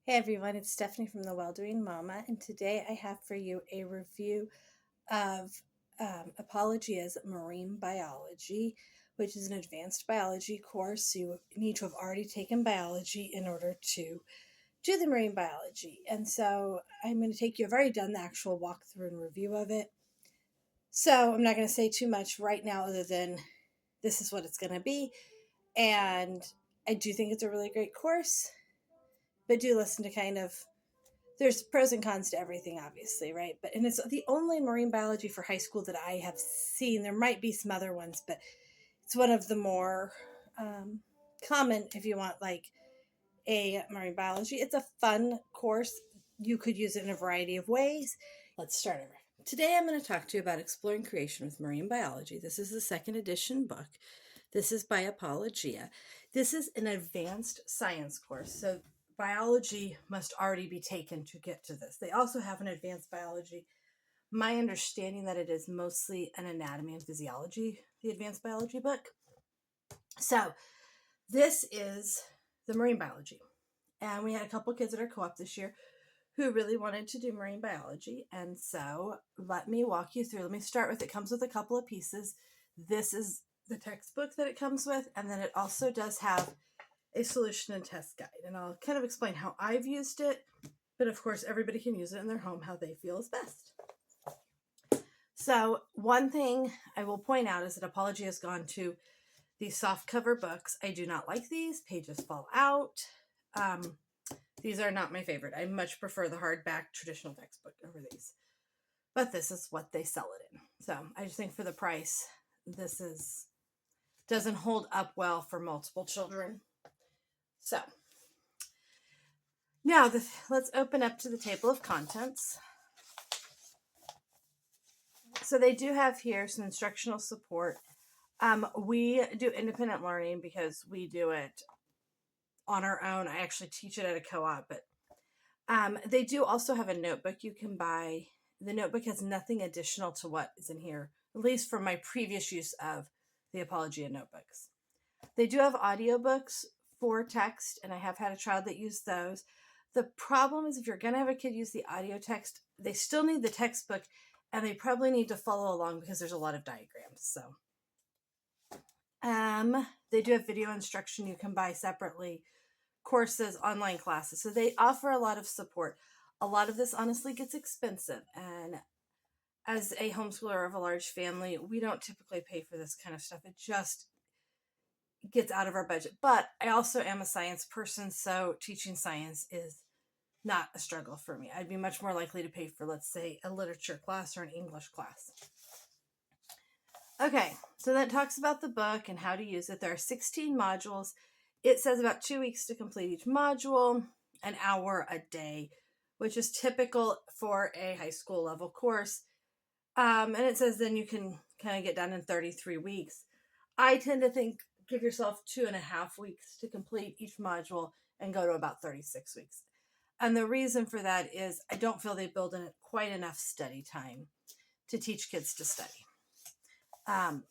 Hey everyone, it's Stephanie from the Well-Doing Mama, and today I have for you a review of Apologia's Marine Biology, which is an advanced biology course. You need to have already taken biology in order to do the marine biology. And so I'm going to take you, I've already done the actual walkthrough and review of it. So I'm not going to say too much right now other than this is what it's going to be. And I do think it's a really great course, but do listen to kind of there's pros and cons to everything, obviously, right? But and it's the only marine biology for high school that I have seen. There might be some other ones, but it's one of the more um, common if you want like a marine biology. It's a fun course. You could use it in a variety of ways. Let's start over. Today I'm going to talk to you about exploring creation with marine biology. This is the second edition book. This is by Apologia. This is an advanced science course. So biology must already be taken to get to this. They also have an advanced biology. My understanding that it is mostly an anatomy and physiology, the advanced biology book. So this is the marine biology. And we had a couple kids at our co-op this year who really wanted to do marine biology. And so let me walk you through. Let me start with, it comes with a couple of pieces. This is the textbook that it comes with. And then it also does have a solution and test guide. And I'll kind of explain how I've used it. But of course, everybody can use it in their home how they feel is best. So one thing I will point out is that Apologia has gone to these soft cover books. I do not like these. Pages fall out. These are not my favorite. I much prefer the hardback traditional textbook over these. But this is what they sell it in. So I just think for the price, this doesn't hold up well for multiple children. So now let's open up to the table of contents. So they do have here some instructional support. We do independent learning because we do it on our own. I actually teach it at a co-op, but they do also have a notebook you can buy. The notebook has nothing additional to what is in here, at least from my previous use of the Apologia notebooks. They do have audiobooks for text, and I have had a child that used those. The problem is if you're going to have a kid use the audio text, they still need the textbook, and they probably need to follow along because there's a lot of diagrams. So they do have video instruction you can buy separately, courses, online classes. So they offer a lot of support. A lot of this honestly gets expensive. And as a homeschooler of a large family, we don't typically pay for this kind of stuff. It just gets out of our budget. But I also am a science person, so teaching science is not a struggle for me. I'd be much more likely to pay for, let's say, a literature class or an English class. Okay, so that talks about the book and how to use it. There are 16 modules. It says about 2 weeks to complete each module, an hour a day, which is typical for a high school level course. And it says then you can kind of get done in 33 weeks. I tend to think give yourself 2.5 weeks to complete each module and go to about 36 weeks. And the reason for that is I don't feel they build in quite enough study time to teach kids to study.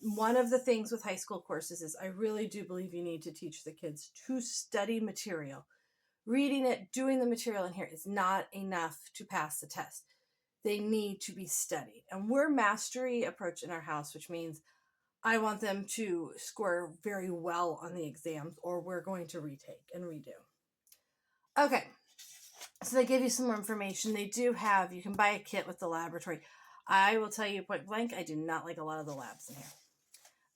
One of the things with high school courses is I really do believe you need to teach the kids to study material. Reading it, doing the material in here is not enough to pass the test. They need to be studied. And we're mastery approach in our house, which means I want them to score very well on the exams or we're going to retake and redo. Okay, so they give you some more information. They do have, you can buy a kit with the laboratory. I will tell you point blank, I do not like a lot of the labs in here.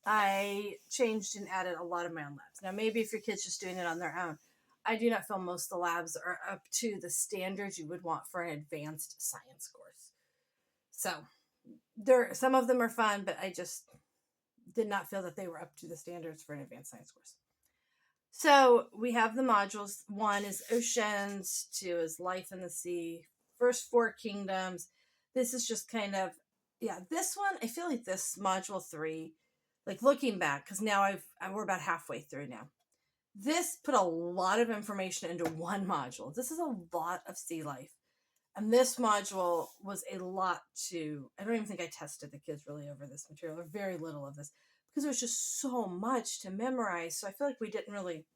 I changed and added a lot of my own labs. Now, maybe if your kid's just doing it on their own, I do not feel most of the labs are up to the standards you would want for an advanced science course. So, some of them are fun, but I just did not feel that they were up to the standards for an advanced science course. So, we have the modules. 1 is oceans, 2 is life in the sea, first 4 kingdoms. This is just kind of, this one, I feel like this module 3, like looking back, because now we're about halfway through now. This put a lot of information into one module. This is a lot of sea life. And this module was a lot I don't even think I tested the kids really over this material, or very little of this, because it was just so much to memorize. So I feel like we didn't really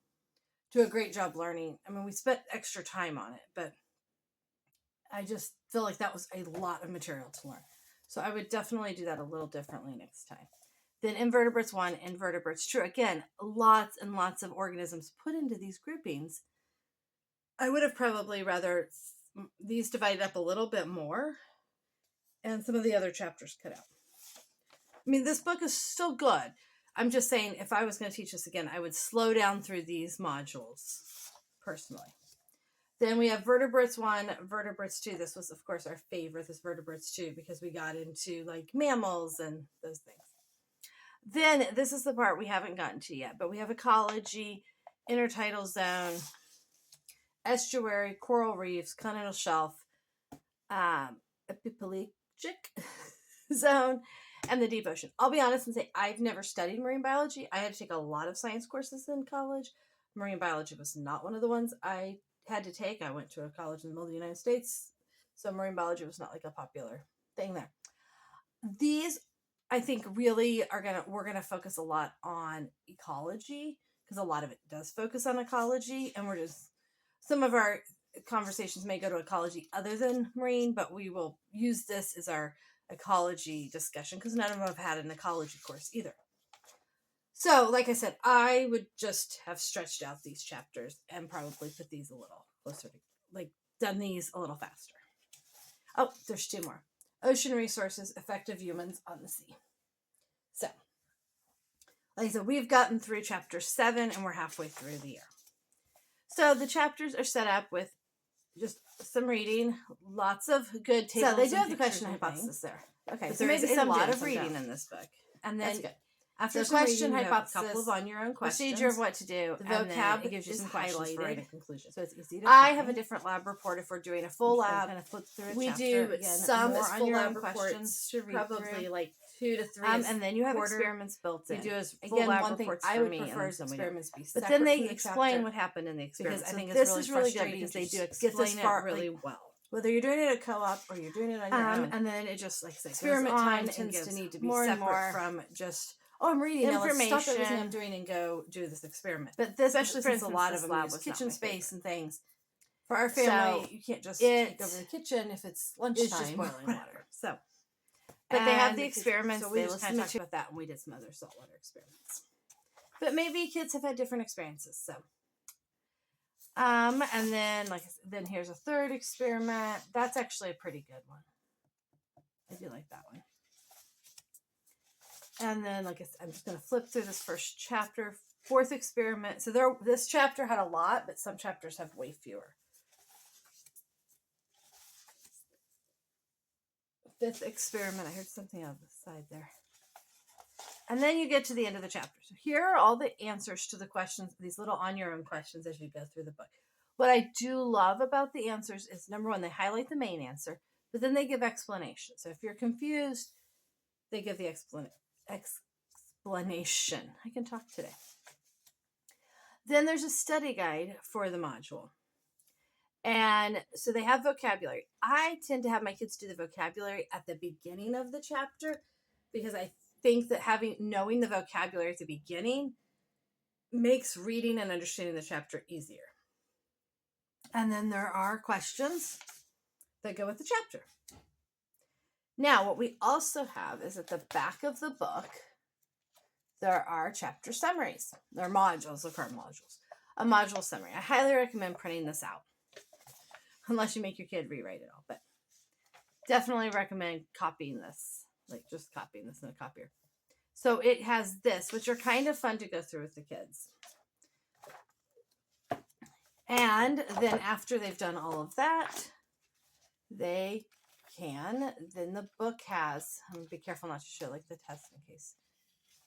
do a great job learning. I mean, we spent extra time on it, but I just feel like that was a lot of material to learn. So I would definitely do that a little differently next time. Then invertebrates 1, invertebrates 2. Again, lots and lots of organisms put into these groupings. I would have probably rather these divided up a little bit more and some of the other chapters cut out. I mean, this book is still good. I'm just saying, if I was going to teach this again, I would slow down through these modules, personally. Then we have vertebrates 1, vertebrates 2. This was, of course, our favorite, this vertebrates 2, because we got into like mammals and those things. Then this is the part we haven't gotten to yet, but we have ecology, intertidal zone, estuary, coral reefs, continental shelf, epipelagic zone, and the deep ocean. I'll be honest and say I've never studied marine biology. I had to take a lot of science courses in college. Marine biology was not one of the ones I had to take. I went to a college in the middle of the United States, so marine biology was not like a popular thing there. These, I think, really we're gonna focus a lot on ecology, because a lot of it does focus on ecology, and some of our conversations may go to ecology other than marine, but we will use this as our ecology discussion because none of them have had an ecology course either. So, like I said, I would just have stretched out these chapters and probably put these a little closer to, like, done these a little faster. Oh, there's 2 more. Ocean resources, effective humans on the sea. So, like I said, we've gotten through chapter 7 and we're halfway through the year. So the chapters are set up with just some reading, lots of good tables. So they do have the question and hypothesis there. Okay, so there's a lot of reading in this book. And then after the question, hypothesis, a couple of on your own questions, procedure of what to do, the vocab, it gives you some questions for writing conclusion. So it's easy to I have a different lab report if we're doing a full lab. Kind of flip through a chapter. Do again, some more on your own questions to read probably through. Like 2 to 3. And then you have experiments built in. You do as full again, lab reports I would prefer experiments be separate. But then they explain what happened in the experiment. I think this is really good because they do explain it really well. Whether you're doing it at co-op or you're doing it on your own. And then it just, like I say, experiment time tends to need to be separate from just, oh, I'm reading information. Let's stop everything I'm doing and go do this experiment. But this, especially since a lot of them use kitchen space and things. For our family, you can't just take over the kitchen if it's lunchtime. It's just boiling water. So, but they have the experiments. So we just kind of talked about that when we did some other saltwater experiments. But maybe kids have had different experiences. So, and then then here's a third experiment. That's actually a pretty good one. I do like that one. And then, like I said, I'm just going to flip through this first chapter. 4th experiment. So this chapter had a lot, but some chapters have way fewer. 5th experiment. I heard something on the side there. And then you get to the end of the chapter. So here are all the answers to the questions, these little on your own questions as you go through the book. What I do love about the answers is, number 1, they highlight the main answer, but then they give explanations. So if you're confused, they give the explanation. I can talk today. Then there's a study guide for the module. And so they have vocabulary. I tend to have my kids do the vocabulary at the beginning of the chapter because I think that knowing the vocabulary at the beginning makes reading and understanding the chapter easier. And then there are questions that go with the chapter. Now, what we also have is at the back of the book, there are chapter summaries. They're modules, they're called modules. A module summary. I highly recommend printing this out. Unless you make your kid rewrite it all. But definitely recommend copying this. Like just copying this in a copier. So it has this, which are kind of fun to go through with the kids. And then after they've done all of that, then the book has, I'm going to be careful not to show like the test in case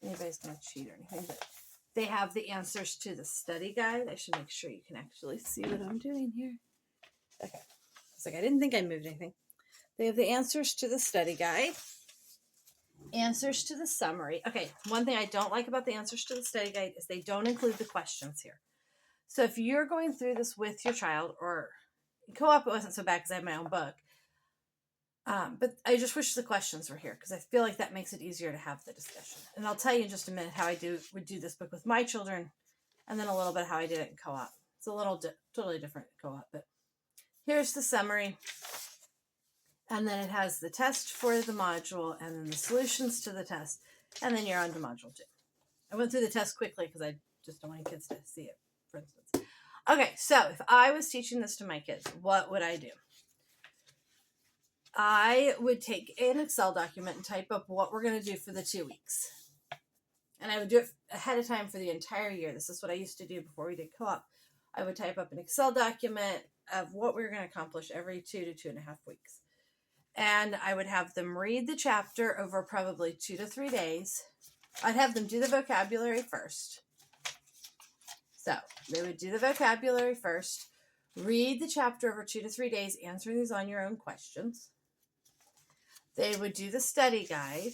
anybody's going to cheat or anything, but they have the answers to the study guide. I should make sure you can actually see what I'm doing here. Okay. It's like I didn't think I moved anything. They have the answers to the study guide. Answers to the summary. Okay, one thing I don't like about the answers to the study guide is they don't include the questions here. So if you're going through this with your child, or in co-op, it wasn't so bad because I have my own book. But I just wish the questions were here because I feel like that makes it easier to have the discussion. And I'll tell you in just a minute how I would do this book with my children, and then a little bit how I did it in co-op. It's a little totally different co-op, but here's the summary. And then it has the test for the module and then the solutions to the test. And then you're on to module 2. I went through the test quickly because I just don't want kids to see it, for instance. Okay, so if I was teaching this to my kids, what would I do? I would take an Excel document and type up what we're going to do for the 2 weeks. And I would do it ahead of time for the entire year. This is what I used to do before we did co-op. I would type up an Excel document of what we were going to accomplish every 2 to 2.5 weeks. And I would have them read the chapter over probably 2 to 3 days. I'd have them do the vocabulary first. So they would do the vocabulary first, read the chapter over 2 to 3 days, answering these on your own questions. They would do the study guide,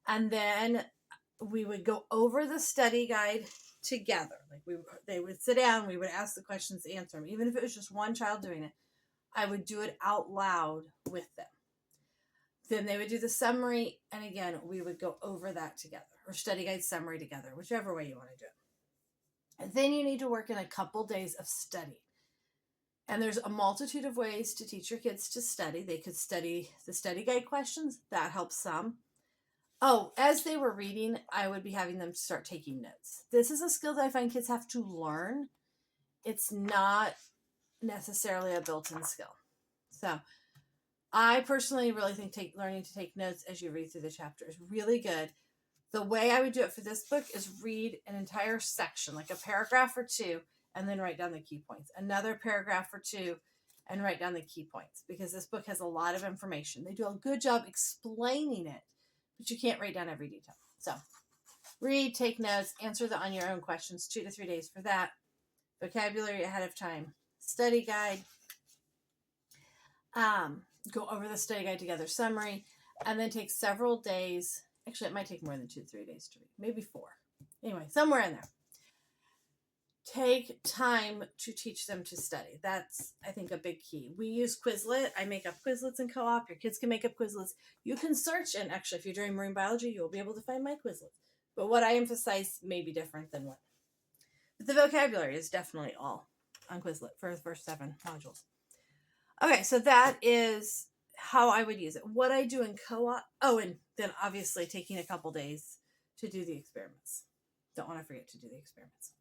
and then we would go over the study guide together. Like they would sit down, we would ask the questions, answer them. Even if it was just one child doing it, I would do it out loud with them. Then they would do the summary, and again, we would go over that together, or study guide summary together, whichever way you want to do it. And then you need to work in a couple days of study. And there's a multitude of ways to teach your kids to study. They could study the study guide questions. That helps some. Oh, as they were reading, I would be having them start taking notes. This is a skill that I find kids have to learn. It's not necessarily a built-in skill. So I personally really think learning to take notes as you read through the chapter is really good. The way I would do it for this book is read an entire section, like a paragraph or two, and then write down the key points. Another paragraph or two, and write down the key points, because this book has a lot of information. They do a good job explaining it, but you can't write down every detail. So read, take notes, answer the on your own questions, 2 to 3 days for that. Vocabulary ahead of time. Study guide. Go over the study guide together, summary, and then take several days. Actually, it might take more than 2 to 3 days to read, maybe 4. Anyway, somewhere in there. Take time to teach them to study. That's, I think, a big key. We use Quizlet. I make up Quizlets in co-op. Your kids can make up Quizlets. You can search, and actually, if you're doing marine biology, you'll be able to find my Quizlets. But what I emphasize may be different than what. But the vocabulary is definitely all on Quizlet for the first 7 modules. Okay, so that is how I would use it. What I do in co-op. Oh, and then obviously taking a couple days to do the experiments. Don't want to forget to do the experiments.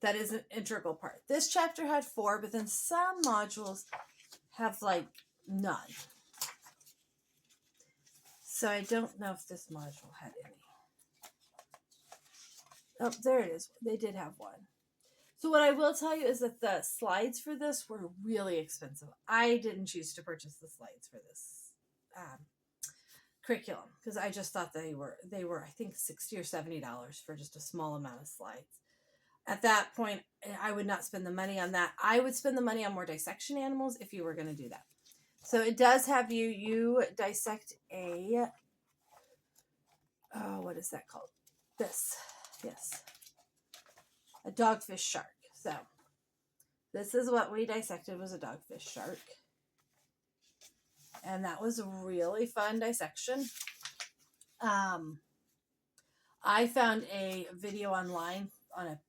That is an integral part. This chapter had 4, but then some modules have like none. So I don't know if this module had any. Oh, there it is. They did have 1. So what I will tell you is that the slides for this were really expensive. I didn't choose to purchase the slides for this curriculum because I just thought they were I think $60 or $70 for just a small amount of slides. At that point, I would not spend the money on that. I would spend the money on more dissection animals if you were going to do that. So it does have you dissect a, oh, what is that called? This, yes, a dogfish shark. So this is what we dissected, was a dogfish shark. And that was a really fun dissection. I found a video online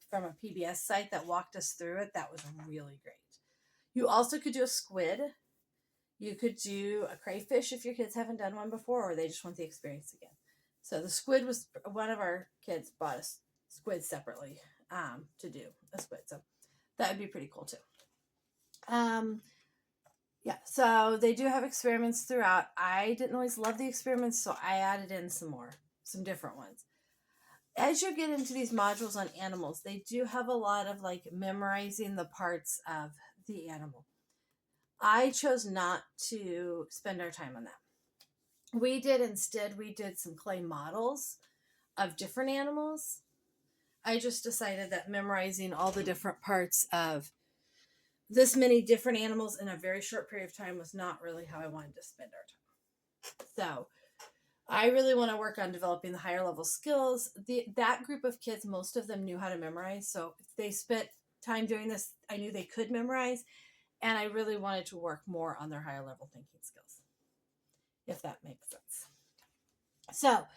from a PBS site that walked us through it. That was really great. You also could do a squid. You could do a crayfish if your kids haven't done one before, or they just want the experience again. So the squid was, one of our kids bought a squid separately to do a squid. So that would be pretty cool too. Yeah, so they do have experiments throughout. I didn't always love the experiments, so I added in some different ones. As you get into these modules on animals, they do have a lot of like memorizing the parts of the animal. I chose not to spend our time on that. We did some clay models of different animals. I just decided that memorizing all the different parts of this many different animals in a very short period of time was not really how I wanted to spend our time. So I really want to work on developing the higher level skills. That group of kids, most of them knew how to memorize. So if they spent time doing this, I knew they could memorize. And I really wanted to work more on their higher level thinking skills, if that makes sense. So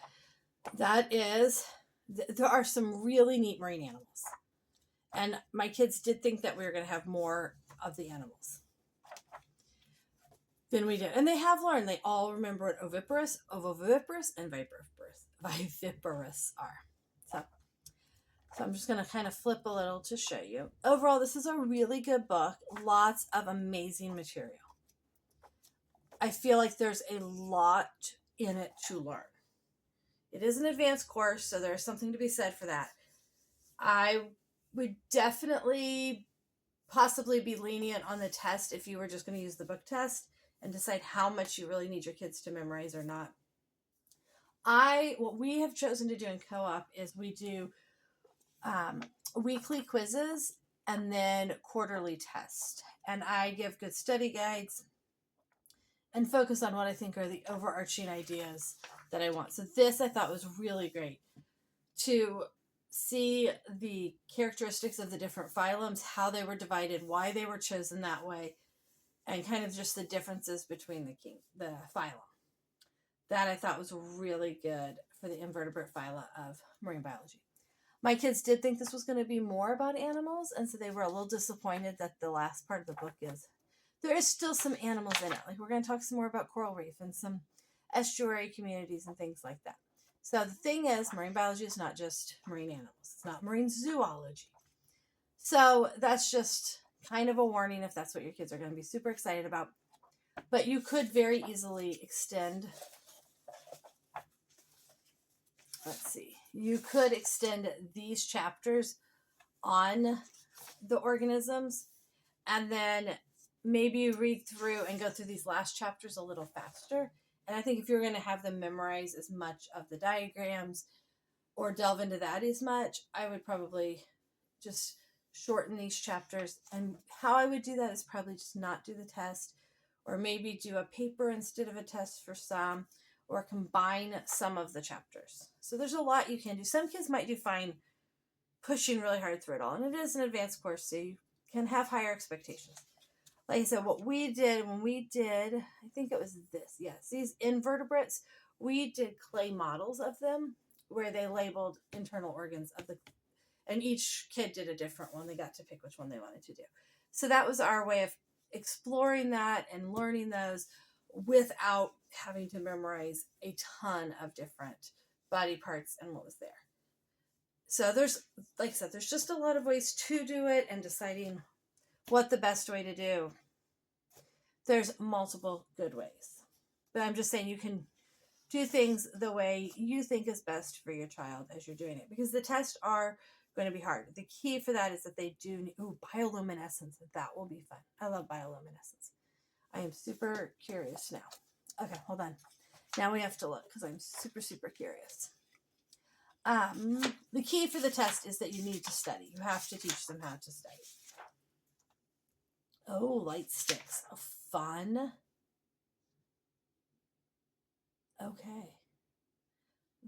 that is, there are some really neat marine animals. And my kids did think that we were going to have more of the animals than we did. And they have learned. They all remember what oviparous, and viviparous are. So I'm just going to kind of flip a little to show you. Overall, this is a really good book. Lots of amazing material. I feel like there's a lot in it to learn. It is an advanced course, so there's something to be said for that. I would definitely possibly be lenient on the test if you were just going to use the book test and decide how much you really need your kids to memorize or not. What we have chosen to do in co-op is we do weekly quizzes and then quarterly tests. And I give good study guides and focus on what I think are the overarching ideas that I want. So this I thought was really great to see the characteristics of the different phylums, how they were divided, why they were chosen that way, and kind of just the differences between the phylum. That I thought was really good for the invertebrate phyla of marine biology. My kids did think this was going to be more about animals, and so they were a little disappointed that the last part of the book is. There is still some animals in it. Like, we're going to talk some more about coral reef and some estuary communities and things like that. So the thing is, marine biology is not just marine animals. It's not marine zoology. So that's just kind of a warning if that's what your kids are going to be super excited about. But you could very easily extend. Let's see. You could extend these chapters on the organisms and then maybe read through and go through these last chapters a little faster. And I think if you're going to have them memorize as much of the diagrams or delve into that as much, I would probably just shorten these chapters. And how I would do that is probably just not do the test, or maybe do a paper instead of a test for some, or combine some of the chapters. So there's a lot you can do. Some kids might do fine pushing really hard through it all. And it is an advanced course, so you can have higher expectations. Like I said, what we did when we did, I think it was this, yes, these invertebrates, we did clay models of them where they labeled internal organs of the, and each kid did a different one. They got to pick which one they wanted to do. So that was our way of exploring that and learning those without having to memorize a ton of different body parts and what was there. So there's, like I said, there's just a lot of ways to do it, and deciding what the best way to do. There's multiple good ways. But I'm just saying you can do things the way you think is best for your child as you're doing it, because the tests are going to be hard. The key for that is that they do, bioluminescence. That will be fun. I love bioluminescence. I am super curious now. Okay, hold on. Now we have to look because I'm super, super curious. The key for the test is that you need to study. You have to teach them how to study. Oh, light sticks. Oh, fun. Okay.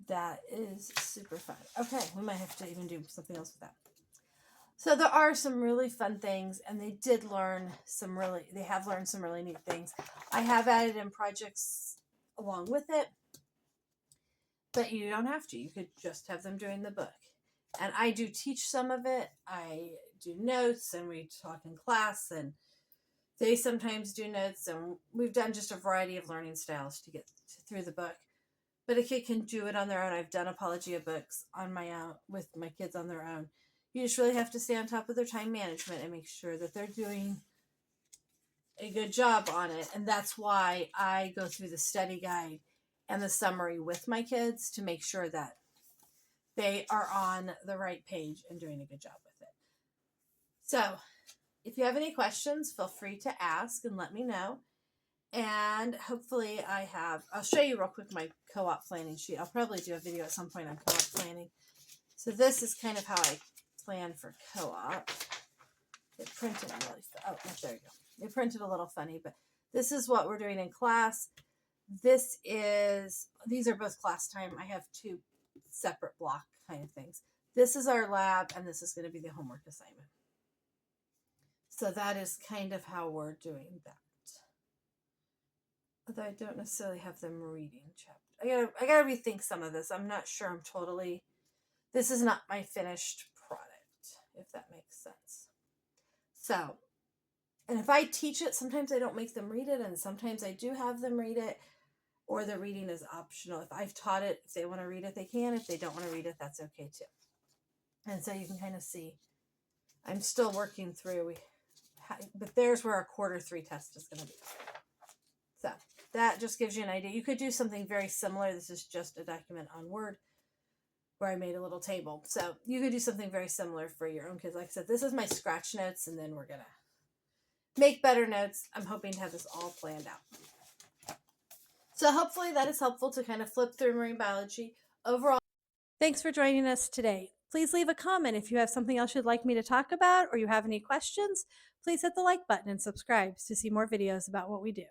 That is super fun. Okay, we might have to even do something else with that. So there are some really fun things, and they have learned some really neat things. I have added in projects along with it, but you don't have to. You could just have them doing the book. And I do teach some of it. I do notes, and we talk in class, and they sometimes do notes, and we've done just a variety of learning styles to get through the book. But a kid can do it on their own. I've done Apologia books on my own with my kids on their own. You just really have to stay on top of their time management and make sure that they're doing a good job on it. And that's why I go through the study guide and the summary with my kids to make sure that they are on the right page and doing a good job with it. So if you have any questions, feel free to ask and let me know. And hopefully I'll show you real quick my co-op planning sheet. I'll probably do a video at some point on co-op planning. So this is kind of how I plan for co-op. It printed there you go. It printed a little funny, but this is what we're doing in class. These are both class time. I have two separate block kind of things. This is our lab, and this is going to be the homework assignment. So that is kind of how we're doing that. Although I don't necessarily have them reading chapter. I gotta rethink some of this. I'm not sure I'm totally. This is not my finished product. if that makes sense. So, and if I teach it, sometimes I don't make them read it, and sometimes I do have them read it, or the reading is optional. If I've taught it, if they want to read it, they can. If they don't want to read it, that's okay too. And so you can kind of see, I'm still working through, but there's where our Q3 test is going to be. So that just gives you an idea. You could do something very similar. This is just a document on Word where I made a little table. So you could do something very similar for your own kids. Like I said, this is my scratch notes, and then we're going to make better notes. I'm hoping to have this all planned out. So hopefully that is helpful to kind of flip through marine biology overall. Thanks for joining us today. Please leave a comment if you have something else you'd like me to talk about or you have any questions. Please hit the like button and subscribe to see more videos about what we do.